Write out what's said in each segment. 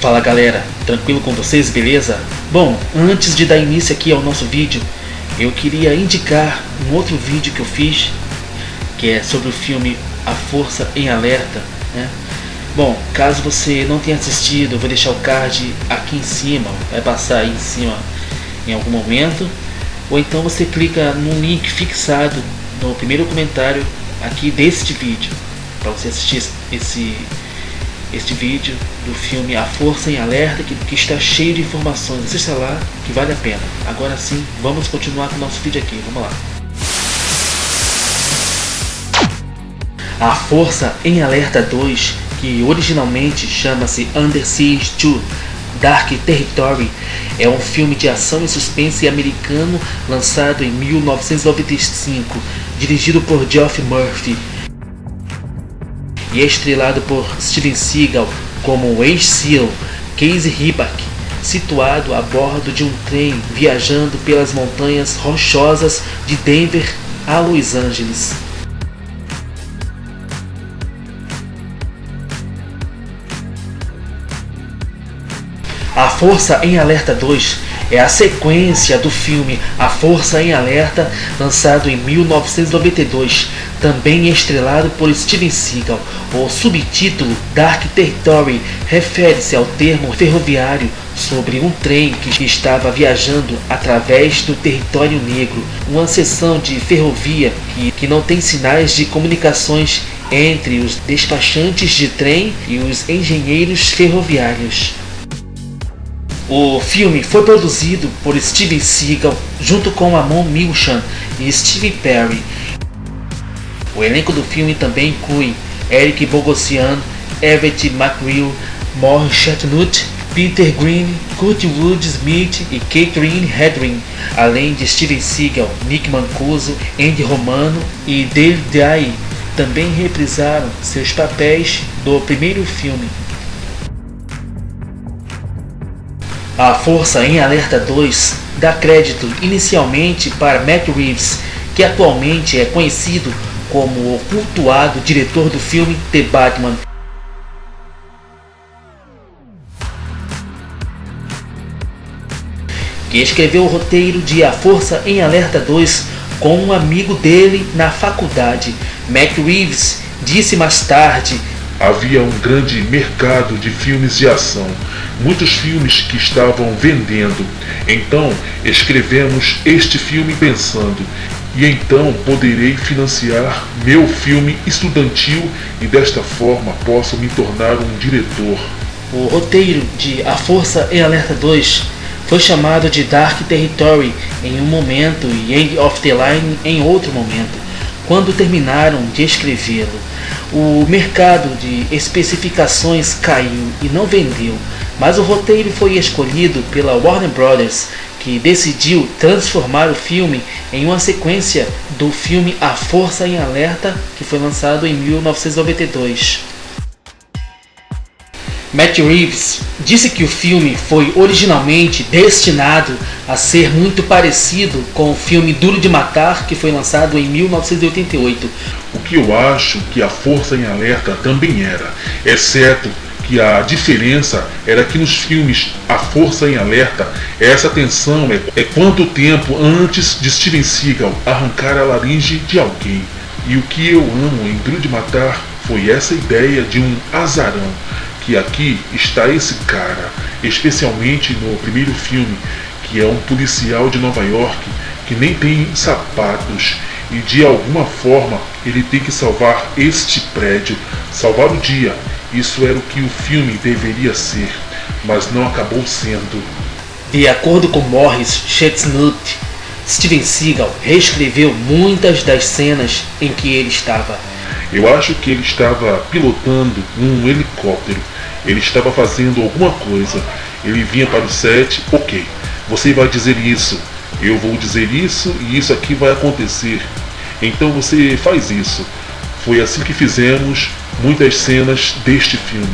Fala galera, tranquilo com vocês, beleza? Bom, antes de dar início aqui ao nosso vídeo, eu queria indicar um outro vídeo que eu fiz, que é sobre o filme A Força em Alerta, né? Bom, caso você não tenha assistido, eu vou deixar o card aqui em cima, vai passar aí em cima em algum momento, ou então você clica no link fixado no primeiro comentário aqui deste vídeo, para você assistir este vídeo do filme A Força em Alerta, que está cheio de informações. Assista lá que vale a pena. Agora sim, vamos continuar com o nosso vídeo aqui, vamos lá. A Força em Alerta 2, que originalmente chama-se Under Siege 2 Dark Territory, é um filme de ação e suspense americano lançado em 1995, dirigido por Geoff Murphy e é estrelado por Steven Seagal como Ace Seal, Casey Ryback, situado a bordo de um trem viajando pelas montanhas rochosas de Denver a Los Angeles. A Força em Alerta 2 é a sequência do filme A Força em Alerta, lançado em 1992, também estrelado por Steven Seagal. O subtítulo Dark Territory refere-se ao termo ferroviário sobre um trem que estava viajando através do território negro, uma seção de ferrovia que não tem sinais de comunicações entre os despachantes de trem e os engenheiros ferroviários. O filme foi produzido por Steven Seagal junto com Amon Milchan e Steve Perry. O elenco do filme também inclui Eric Bogosian, Everett McGill, Maurice Chatnut, Peter Green, Kurtwood Smith e Catherine Hedren, além de Steven Seagal, Nick Mancuso, Andy Romano e Dale Dye também reprisaram seus papéis do primeiro filme. A Força em Alerta 2 dá crédito inicialmente para Matt Reeves, que atualmente é conhecido como o cultuado diretor do filme The Batman. Que escreveu o roteiro de A Força em Alerta 2 com um amigo dele na faculdade. Matt Reeves disse mais tarde: havia um grande mercado de filmes de ação, muitos filmes que estavam vendendo. Então escrevemos este filme pensando, e então poderei financiar meu filme estudantil e desta forma posso me tornar um diretor. O roteiro de A Força em Alerta 2 foi chamado de Dark Territory em um momento e End of the Line em outro momento, quando terminaram de escrevê-lo. O mercado de especificações caiu e não vendeu, mas o roteiro foi escolhido pela Warner Brothers, que decidiu transformar o filme em uma sequência do filme A Força em Alerta, que foi lançado em 1992. Matt Reeves disse que o filme foi originalmente destinado a ser muito parecido com o filme Duro de Matar, que foi lançado em 1988. O que eu acho que A Força em Alerta também era, exceto que a diferença era que nos filmes A Força em Alerta, essa tensão é quanto tempo antes de Steven Seagal arrancar a laringe de alguém. E o que eu amo em Duro de Matar foi essa ideia de um azarão, que aqui está esse cara, especialmente no primeiro filme, que é um policial de Nova York que nem tem sapatos e de alguma forma ele tem que salvar este prédio, salvar o dia. Isso era o que o filme deveria ser, mas não acabou sendo. De acordo com Maurice Chatnut, Steven Seagal reescreveu muitas das cenas em que ele estava. Eu acho que ele estava pilotando um helicóptero, ele estava fazendo alguma coisa, ele vinha para o set, ok, você vai dizer isso, eu vou dizer isso e isso aqui vai acontecer, então você faz isso. Foi assim que fizemos muitas cenas deste filme.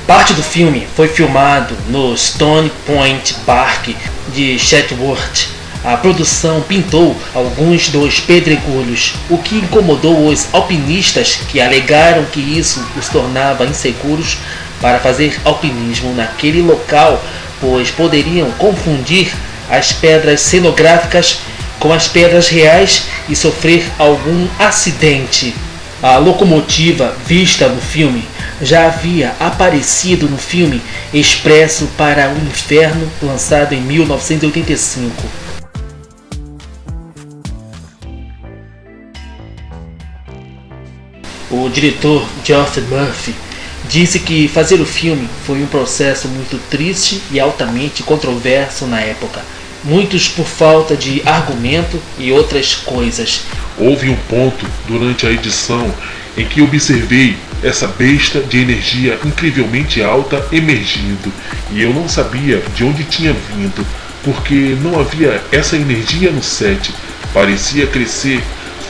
Parte do filme foi filmado no Stone Point Park de Chatsworth. A produção pintou alguns dos pedregulhos, o que incomodou os alpinistas, que alegaram que isso os tornava inseguros para fazer alpinismo naquele local, pois poderiam confundir as pedras cenográficas com as pedras reais e sofrer algum acidente. A locomotiva vista no filme já havia aparecido no filme Expresso para o Inferno, lançado em 1985. O diretor Geoff Murphy disse que fazer o filme foi um processo muito triste e altamente controverso na época, muitos por falta de argumento e outras coisas. Houve um ponto durante a edição em que observei essa besta de energia incrivelmente alta emergindo, e eu não sabia de onde tinha vindo, porque não havia essa energia no set, parecia crescer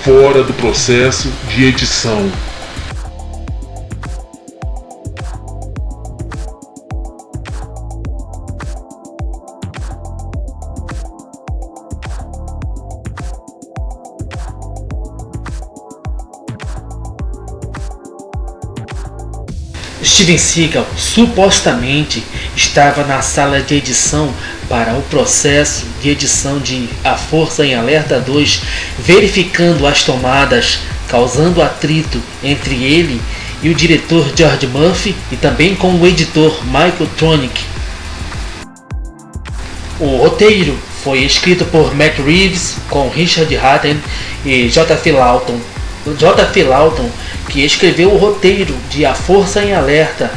fora do processo de edição. Steven Seagal supostamente estava na sala de edição para o processo de edição de A Força em Alerta 2, verificando as tomadas, causando atrito entre ele e o diretor George Murphy e também com o editor Michael Tronick. O roteiro foi escrito por Matt Reeves com Richard Hatem e J.F. Lawton. J.F. Lawton, que escreveu o roteiro de A Força em Alerta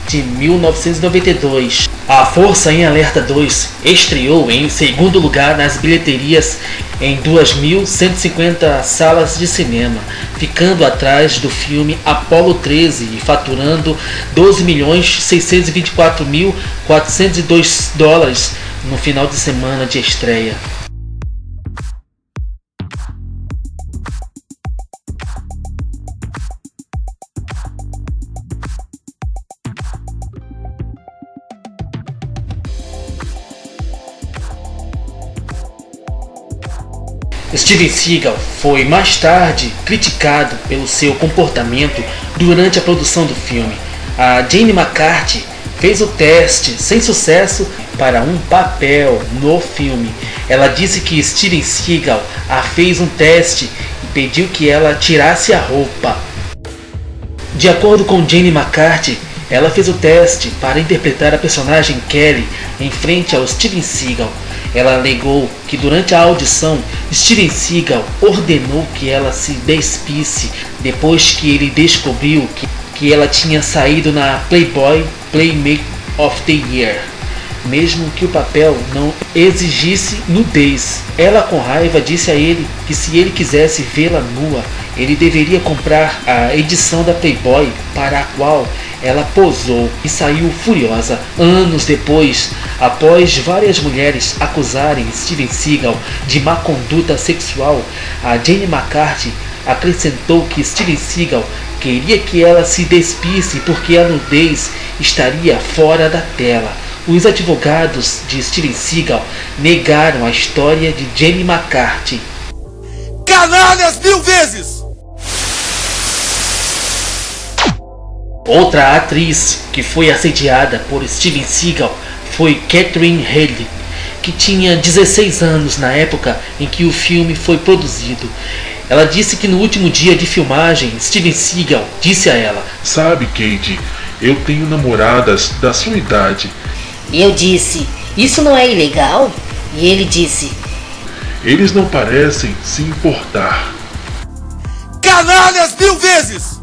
de 1992. A Força em Alerta 2 estreou em segundo lugar nas bilheterias em 2.150 salas de cinema, ficando atrás do filme Apollo 13 e faturando $12.624.402 no final de semana de estreia. Steven Seagal foi mais tarde criticado pelo seu comportamento durante a produção do filme. A Jane McCarthy fez o teste sem sucesso para um papel no filme. Ela disse que Steven Seagal a fez um teste e pediu que ela tirasse a roupa. De acordo com Jane McCarthy, ela fez o teste para interpretar a personagem Kelly em frente ao Steven Seagal. Ela alegou que durante a audição, Steven Seagal ordenou que ela se despisse depois que ele descobriu que ela tinha saído na Playboy Playmate of the Year, mesmo que o papel não exigisse nudez. Ela, com raiva, disse a ele que se ele quisesse vê-la nua, ele deveria comprar a edição da Playboy para a qual ela posou, e saiu furiosa. Anos depois, após várias mulheres acusarem Steven Seagal de má conduta sexual, a Jane McCarthy acrescentou que Steven Seagal queria que ela se despisse porque a nudez estaria fora da tela. Os advogados de Steven Seagal negaram a história de Jane McCarthy. Canalhas 1000 vezes! Outra atriz que foi assediada por Steven Seagal foi Catherine Haley, que tinha 16 anos na época em que o filme foi produzido. Ela disse que no último dia de filmagem, Steven Seagal disse a ela: "Sabe, Kate, eu tenho namoradas da sua idade." E eu disse: "Isso não é ilegal?" E ele disse: "Eles não parecem se importar." Canalhas 1000 vezes!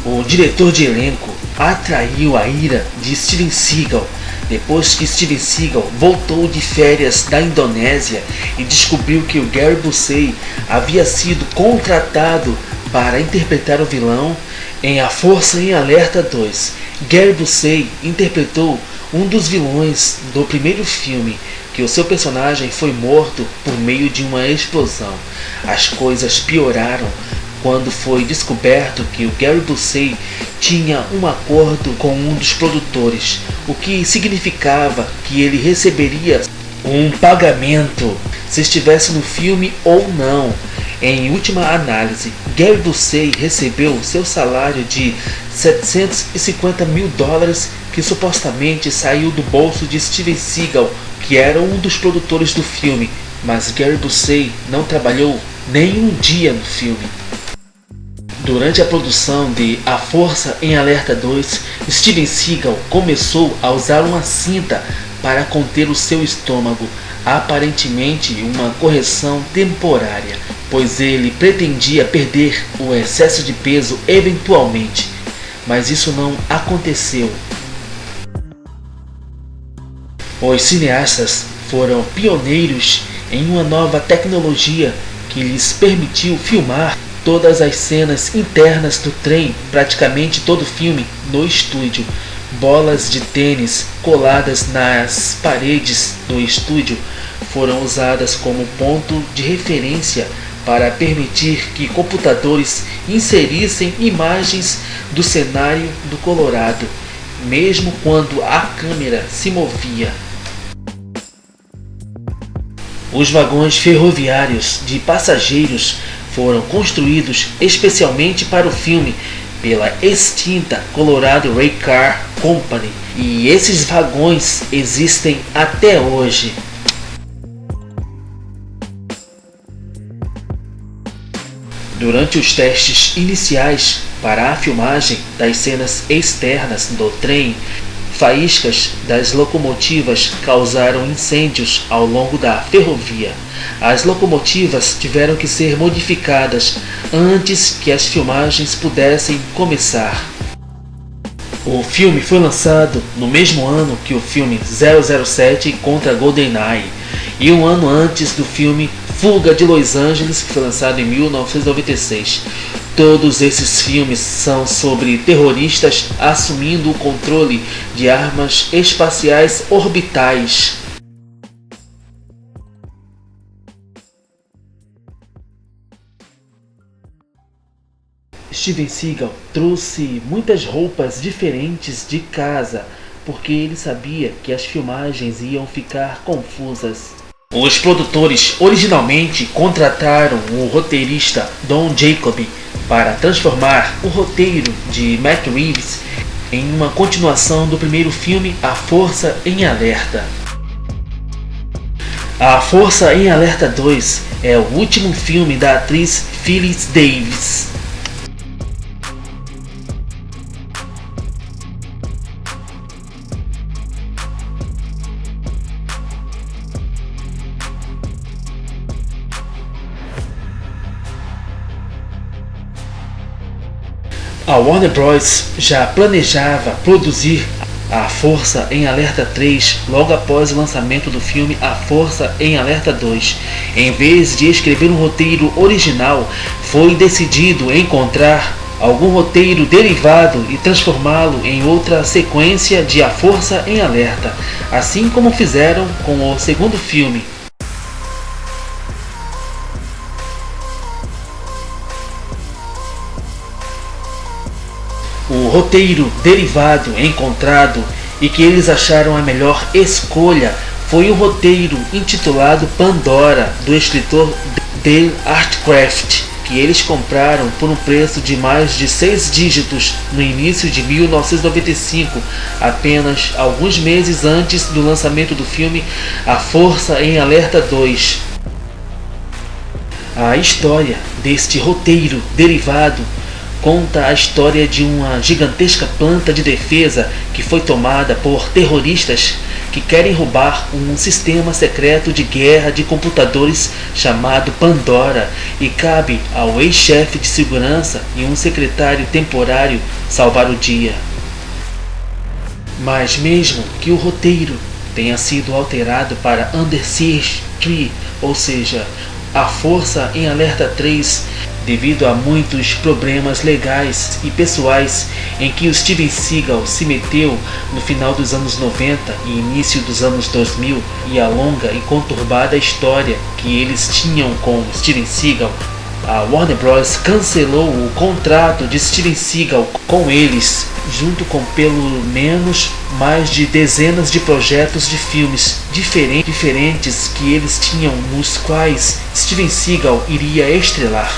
O diretor de elenco atraiu a ira de Steven Seagal depois que Steven Seagal voltou de férias da Indonésia e descobriu que o Gary Busey havia sido contratado para interpretar o vilão em A Força em Alerta 2. Gary Busey interpretou um dos vilões do primeiro filme, que o seu personagem foi morto por meio de uma explosão. As coisas pioraram quando foi descoberto que o Gary Busey tinha um acordo com um dos produtores, o que significava que ele receberia um pagamento se estivesse no filme ou não. Em última análise, Gary Busey recebeu seu salário de $750 mil que supostamente saiu do bolso de Steven Seagal, que era um dos produtores do filme, mas Gary Busey não trabalhou nem um dia no filme. Durante a produção de A Força em Alerta 2, Steven Seagal começou a usar uma cinta para conter o seu estômago, aparentemente uma correção temporária, pois ele pretendia perder o excesso de peso eventualmente, mas isso não aconteceu. Os cineastas foram pioneiros em uma nova tecnologia que lhes permitiu filmar todas as cenas internas do trem, praticamente todo o filme, no estúdio. Bolas de tênis coladas nas paredes do estúdio foram usadas como ponto de referência para permitir que computadores inserissem imagens do cenário do Colorado, mesmo quando a câmera se movia. Os vagões ferroviários de passageiros foram construídos especialmente para o filme pela extinta Colorado Rail Car Company, e esses vagões existem até hoje. Durante os testes iniciais para a filmagem das cenas externas do trem, faíscas das locomotivas causaram incêndios ao longo da ferrovia. As locomotivas tiveram que ser modificadas antes que as filmagens pudessem começar. O filme foi lançado no mesmo ano que o filme 007 contra GoldenEye e um ano antes do filme Fuga de Los Angeles, que foi lançado em 1996. Todos esses filmes são sobre terroristas assumindo o controle de armas espaciais orbitais. Steven Seagal trouxe muitas roupas diferentes de casa, porque ele sabia que as filmagens iam ficar confusas. Os produtores originalmente contrataram o roteirista Don Jacoby para transformar o roteiro de Matt Reeves em uma continuação do primeiro filme A Força em Alerta. A Força em Alerta 2 é o último filme da atriz Phyllis Davis. A Warner Bros. Já planejava produzir A Força em Alerta 3 logo após o lançamento do filme A Força em Alerta 2. Em vez de escrever um roteiro original, foi decidido encontrar algum roteiro derivado e transformá-lo em outra sequência de A Força em Alerta, assim como fizeram com o segundo filme. O roteiro derivado encontrado e que eles acharam a melhor escolha foi o roteiro intitulado Pandora, do escritor Dale Artcraft, que eles compraram por um preço de mais de 6 dígitos no início de 1995, apenas alguns meses antes do lançamento do filme A Força em Alerta 2. A história deste roteiro derivado conta a história de uma gigantesca planta de defesa que foi tomada por terroristas que querem roubar um sistema secreto de guerra de computadores chamado Pandora, e cabe ao ex-chefe de segurança e um secretário temporário salvar o dia. Mas mesmo que o roteiro tenha sido alterado para Under Siege 3, ou seja, A Força em Alerta 3, devido a muitos problemas legais e pessoais em que o Steven Seagal se meteu no final dos anos 90 e início dos anos 2000, e a longa e conturbada história que eles tinham com Steven Seagal, A Warner Bros. Cancelou o contrato de Steven Seagal com eles, junto com pelo menos mais de dezenas de projetos de filmes diferentes que eles tinham, nos quais Steven Seagal iria estrelar,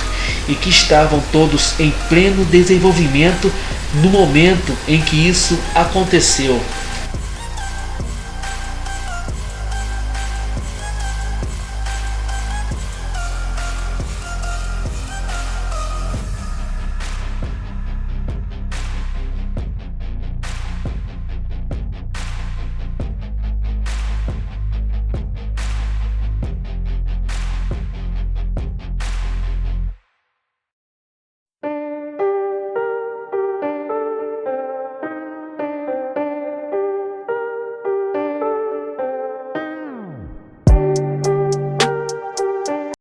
e que estavam todos em pleno desenvolvimento no momento em que isso aconteceu.